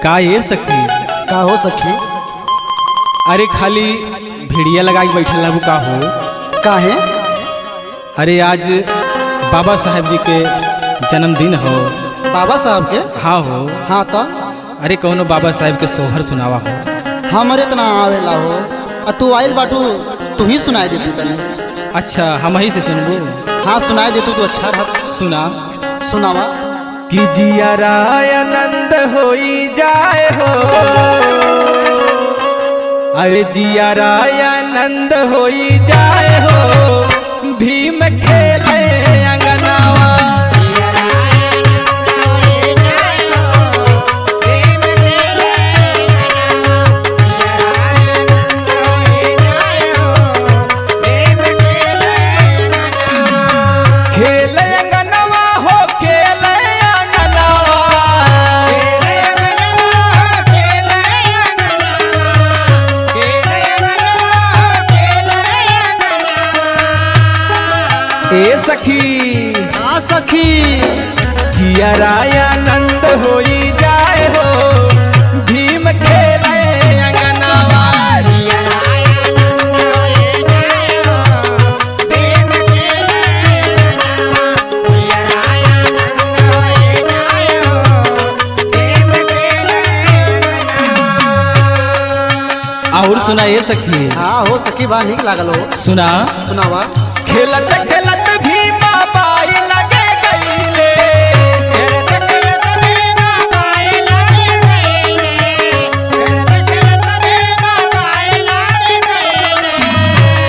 का ये सखी? का हो सखी? अरे खाली भिड़िया लगा के बैठल है का हो? काहे? अरे आज बाबा साहब जी के जन्मदिन हो। बाबा साहब के? हाँ हो। हाँ तो अरे कौनो बाबा साहब के सोहर सुनावा हो। हमरे तना आवेला हो आ तू आइल बाटू, तू ही सुनाई देती तने। अच्छा हम ही से सुनबू? हाँ सुनाई देतू तो अच्छा रहत। सुना। सुनावा। कि जियारा आनंद होई जाए हो, अरे जियारा आनंद होई जाए हो, भीम खेले अंगनावा। ए सखी, हाँ सखी, जियारा आनंद होई जाए हो, भीम खेले अंगनावा। और सुना ये सखी? हाँ हो सखी बा निक लागल हो। सुना। सुनावा। खेलत खेलत भीमा बाई लगे गईले,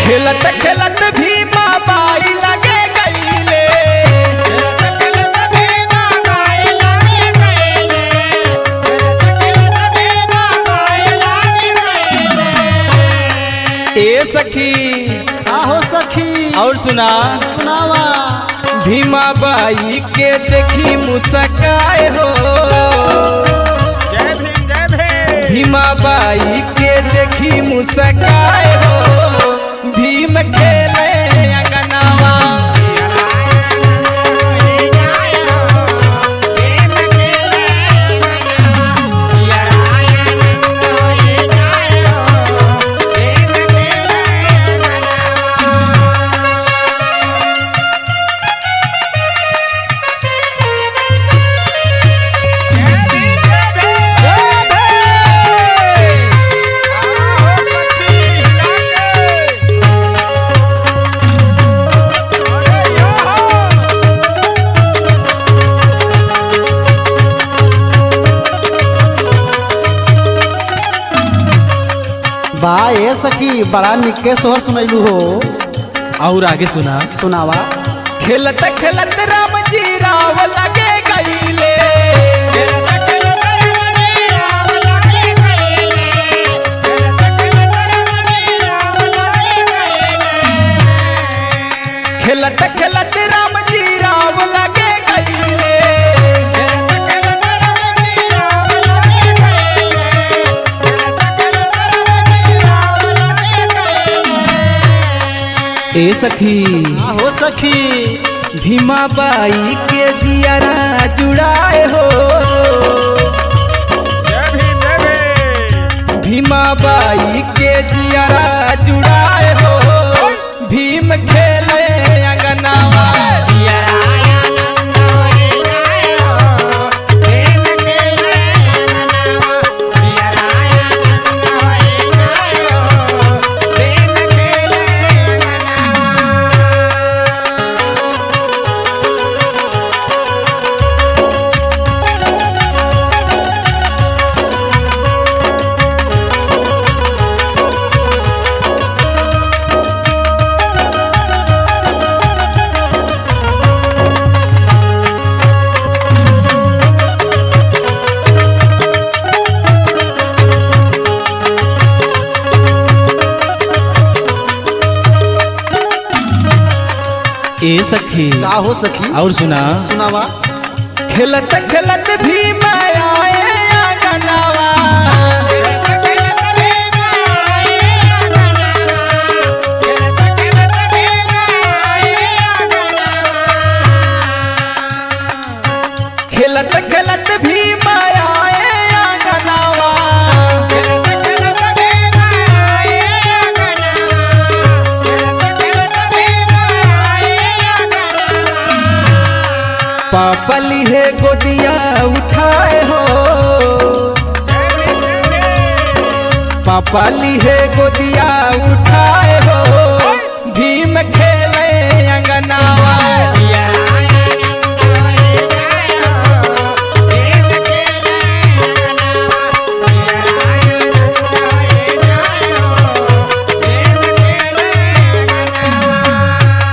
खेलत खेलत भीमा बाई लगे गईले, ए सखी। हाँ हो सखी। और सुना। सुनावा। भीमा बाई के देखी मुस्काए हो, जय भीम जय भीम। भीमा बाई के देखी मुस्काए हो, भीम खेले अंगनावा। बा ए सखी बड़ा निके सोहर सुनैलू हो। और आगे सुना। सुनावा। खेलत खेलत राम जी राव लगे गईले, खेलत खेलत राम जी राव लगे गईले, ए सखी। हाँ हो सखी। भीमा बाई के जियारा जुड़ाए हो, जय भीम जय भीम। भीमा बाई के जियारा जुड़ाए हो, भीम खेले अंगनावा। ए सखी। का हो सखी? और सुना। सुनावा। खेलत खेलत भीम आए अंगनावा, खेलत खेलत भीम आए अंगनावा। है गोदिया उठाए हो, पापा ली है गोदिया उठाए हो, भीम खेले अंगनावा।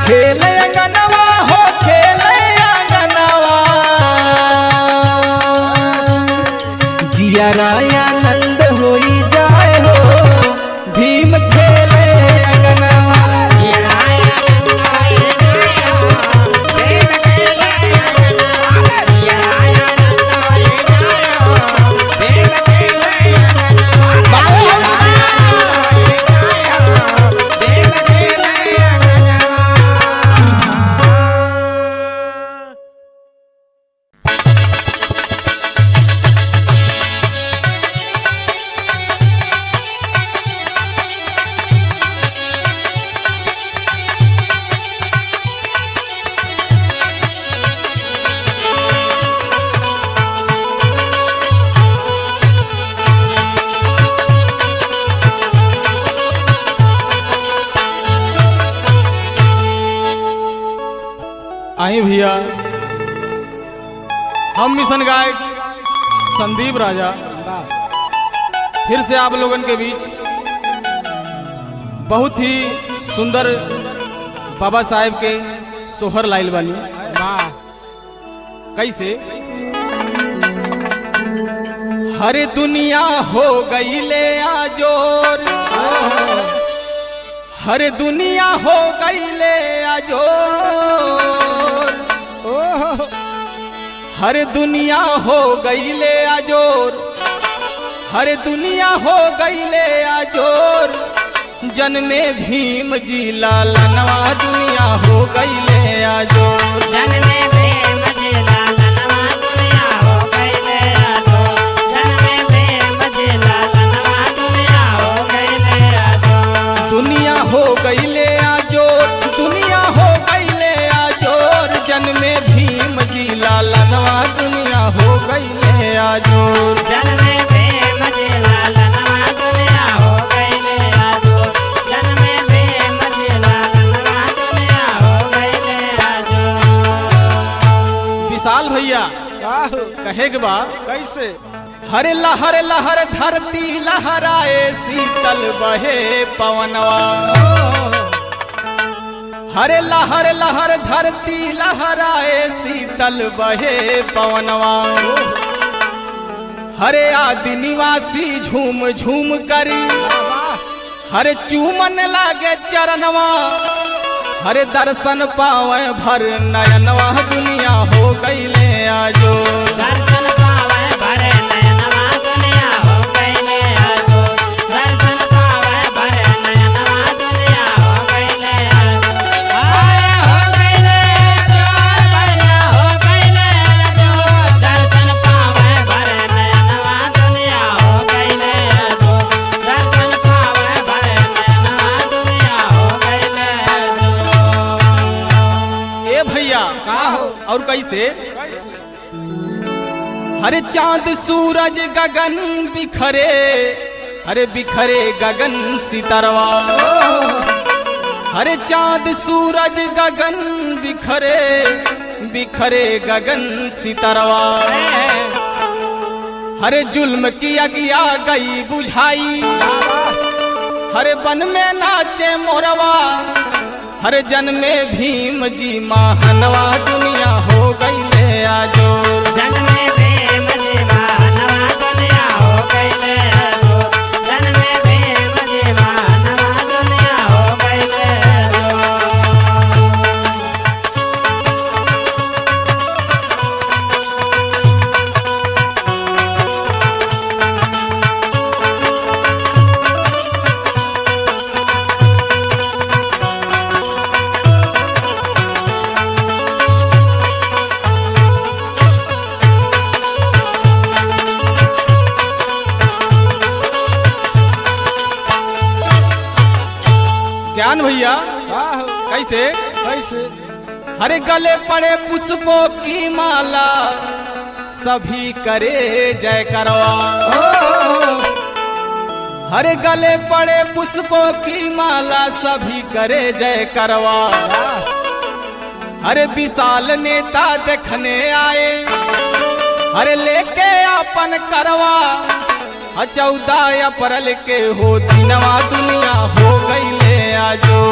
खेले अंगनवा हो खेले अंगनवा, जिया आनंद होई जाए हो, भीम खेले अंगनवा। आई भैया, हम मिशन गायक संदीप राजा फिर से आप लोगन के बीच बहुत ही सुंदर बाबा साहेब के सोहर लाइल बानी। कैसे? हर दुनिया हो गई ले आजोर, हर दुनिया हो गई ले आजोर, हर दुनिया हो गई ले आजोर, हर दुनिया हो गई ले आजोर, जन्मे भीम जी लालनवा दुनिया हो गई ले आजोर। जन्मे भीम जी लालनवा दुनिया हो गई ले आजोर, जन्मे भीम जी लालनवा दुनिया हो गई ले आजोर। दुनिया हो गई ले आजोर, दुनिया हो गई ले आजोर, जन्मे भीम जी लालनवा दुनिया हो गई ले आजोर। जन्मे भीम जी लालनवा दुनिया हो गई ले आजोर, जन्मे भीम जी लालनवा दुनिया हो गई ले आजोर। विशाल भैया कहे के बा कैसे? हरे लहर लहर धरती लहराए, शीतल बहे पवनवा। हरे लहर लहर धरती लहराए, शीतल बहे पवनवा। हरे आदि निवासी झूम झूम करी, हरे चूमन लागे चरणवा, हरे दर्शन पावे भर नयनवा दुनिया हो गई ले आजोर। दर्शन पावे भरे नयनवा दुनिया हो गई ले आजोर, दर्शन पावे भरे नयनवा दुनिया हो गई ले आजोर। हो गई ले आजोर, बढ़िया हो गई ले आजोर, दर्शन पावे भरे नयनवा दुनिया हो गई ले आजोर, दर्शन पावे भरे नयनवा दुनिया हो गई ले आजोर। ए भैया और कैसे? हरे चांद सूरज गगन बिखरे, हरे बिखरे गगन सितारवा। हरे चांद सूरज गगन बिखरे, बिखरे गगन सितारवा। हरे जुल्म की अगिया गई बुझाई, हरे वन में नाचे मोरवा, हरे जन्मे भीम जी महानवा दुनिया हो गई ले आजोर। जन्मे भीम जी महानवा दुनिया हो गई ले आजोर, जन्मे भीम जी महानवा दुनिया हो गई ले ज्ञान भैया कैसे? कैसे? हरे गले पड़े पुष्पों की माला सभी करे जय करवा। हरे गले पड़े पुष्पों की माला सभी करे जय करवा। अरे विशाल नेता देखने आए अरे लेके अपन करवा। 14 अप्रैल के हो दिनवा दुनिया हो गई ले आजो।